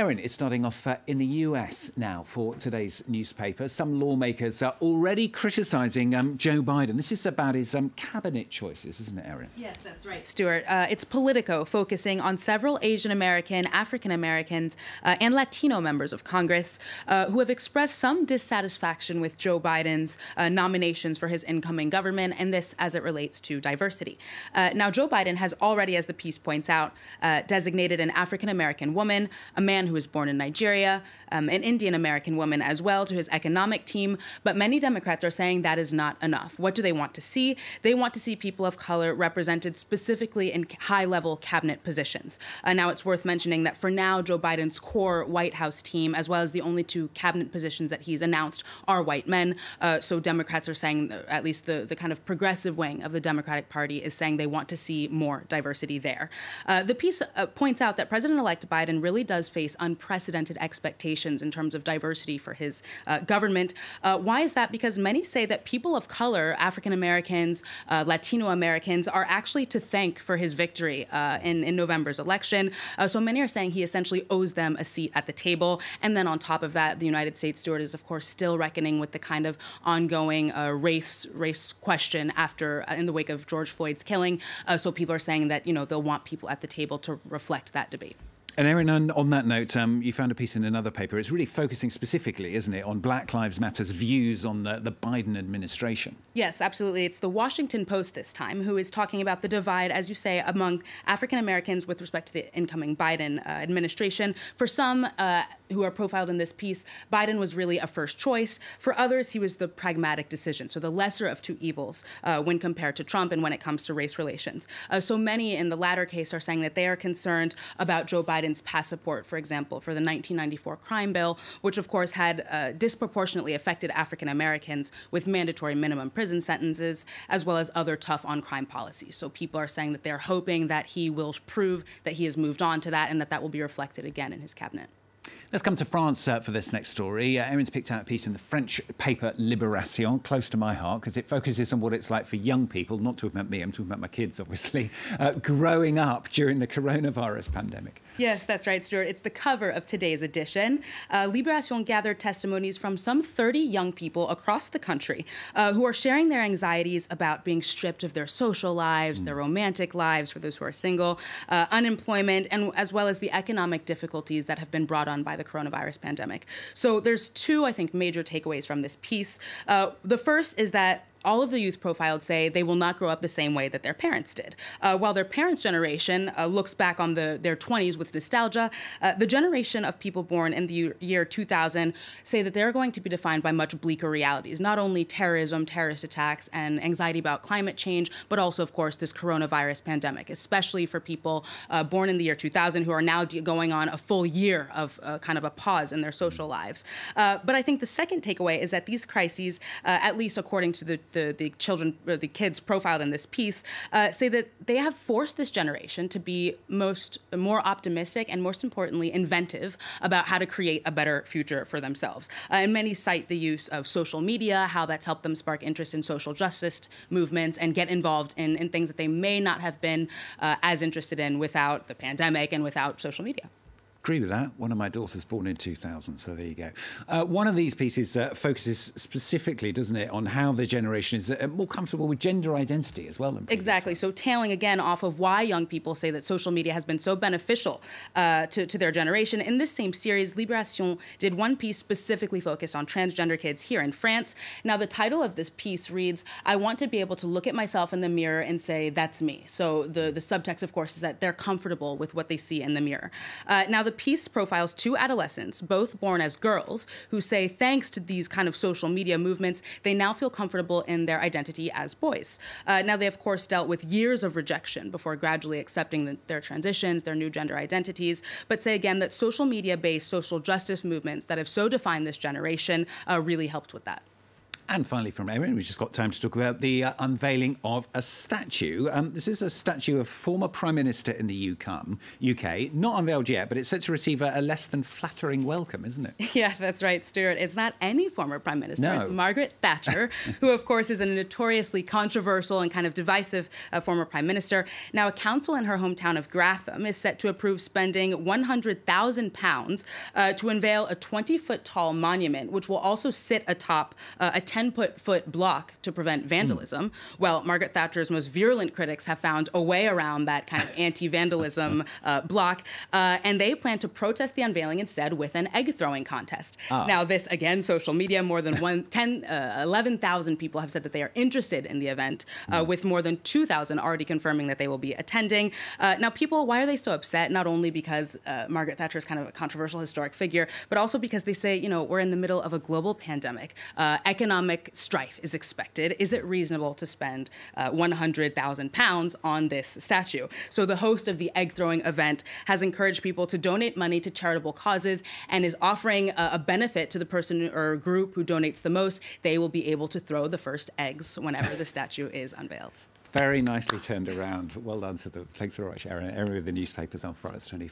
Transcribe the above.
Erin, it's starting off in the US now for today's newspaper. Some lawmakers are already criticising Joe Biden. This is about his cabinet choices, isn't it, Erin? Yes, that's right, Stuart. It's Politico, focusing on several Asian American, African Americans, and Latino members of Congress who have expressed some dissatisfaction with Joe Biden's nominations for his incoming government, and this as it relates to diversity. Now, Joe Biden has already, as the piece points out, designated an African American woman, a man who was born in Nigeria, an Indian American woman as well to his economic team. But many Democrats are saying that is not enough. What do they want to see? They want to see people of color represented specifically in high-level cabinet positions. Now, it's worth mentioning that for now, Joe Biden's core White House team, as well as the only two cabinet positions that he's announced, are white men. So Democrats are saying, at least the kind of progressive wing of the Democratic Party is saying they want to see more diversity there. The piece points out that President-elect Biden really does face unprecedented expectations in terms of diversity for his government. Why is that? Because many say that people of color, African Americans, Latino Americans, are actually to thank for his victory in November's election. So many are saying he essentially owes them a seat at the table. And then on top of that, the United States, Stuart, is of course still reckoning with the kind of ongoing race question after in the wake of George Floyd's killing. So people are saying that, you know, they'll want people at the table to reflect that debate. And Erin, on that note, you found a piece in another paper. It's really focusing specifically, isn't it, on Black Lives Matter's views on the Biden administration. Yes, absolutely. It's the Washington Post this time who is talking about the divide, as you say, among African Americans with respect to the incoming Biden administration. For some who are profiled in this piece, Biden was really a first choice. For others, he was the pragmatic decision, so the lesser of two evils when compared to Trump and when it comes to race relations. So many in the latter case are saying that they are concerned about Joe Biden's passport, for example, for the 1994 crime bill, which of course had disproportionately affected African Americans with mandatory minimum prison sentences, as well as other tough on-crime policies. So people are saying that they're hoping that he will prove that he has moved on to that and that that will be reflected again in his cabinet. Let's come to France for this next story. Erin's picked out a piece in the French paper Libération, close to my heart, because it focuses on what it's like for young people, not talking about me, I'm talking about my kids, obviously, growing up during the coronavirus pandemic. Yes, that's right, Stuart. It's the cover of today's edition. Libération gathered testimonies from some 30 young people across the country who are sharing their anxieties about being stripped of their social lives, their romantic lives, for those who are single, unemployment, and as well as the economic difficulties that have been brought on by the coronavirus pandemic. So there's two, I think, major takeaways from this piece. The first is that all of the youth profiled say they will not grow up the same way that their parents did. While their parents' generation looks back on their 20s with nostalgia, the generation of people born in the year 2000 say that they're going to be defined by much bleaker realities, not only terrorism, terrorist attacks, and anxiety about climate change, but also, of course, this coronavirus pandemic, especially for people born in the year 2000 who are now going on a full year of kind of a pause in their social lives. But I think the second takeaway is that these crises, at least according to the kids profiled in this piece, say that they have forced this generation to be more optimistic and, most importantly, inventive about how to create a better future for themselves. And many cite the use of social media, how that's helped them spark interest in social justice movements and get involved in things that they may not have been as interested in without the pandemic and without social media. Agree with that. One of my daughters born in 2000, so there you go. One of these pieces focuses specifically, doesn't it, on how the generation is more comfortable with gender identity as well. Exactly. So tailing again off of why young people say that social media has been so beneficial to their generation. In this same series, Libération did one piece specifically focused on transgender kids here in France. Now, the title of this piece reads, "I want to be able to look at myself in the mirror and say, that's me." So the subtext, of course, is that they're comfortable with what they see in the mirror. Now, the piece profiles two adolescents, both born as girls, who say thanks to these kind of social media movements, they now feel comfortable in their identity as boys. Now, they, of course, dealt with years of rejection before gradually accepting their transitions, their new gender identities, but say again that social media-based social justice movements that have so defined this generation really helped with that. And finally from Erin, we've just got time to talk about the unveiling of a statue. This is a statue of former Prime Minister in the UK, not unveiled yet, but it's set to receive a less than flattering welcome, isn't it? Yeah, that's right, Stuart. It's not any former Prime Minister. No. It's Margaret Thatcher, who, of course, is a notoriously controversial and kind of divisive former Prime Minister. Now, a council in her hometown of Gratham is set to approve spending £100,000 to unveil a 20-foot tall monument, which will also sit atop a 10-foot block to prevent vandalism. Well, Margaret Thatcher's most virulent critics have found a way around that kind of anti-vandalism block, and they plan to protest the unveiling instead with an egg-throwing contest. Now, this, again, social media, more than 11,000 people have said that they are interested in the event, with more than 2,000 already confirming that they will be attending. Now, people, why are they so upset? Not only because Margaret Thatcher is kind of a controversial historic figure, but also because they say, you know, we're in the middle of a global pandemic. Economic strife is expected. Is it reasonable to spend £100,000 on this statue? So the host of the egg-throwing event has encouraged people to donate money to charitable causes and is offering a benefit to the person or group who donates the most. They will be able to throw the first eggs whenever the statue is unveiled. Very nicely turned around. Well done to them. Thanks very much, Erin. Erin with the newspapers on France 24.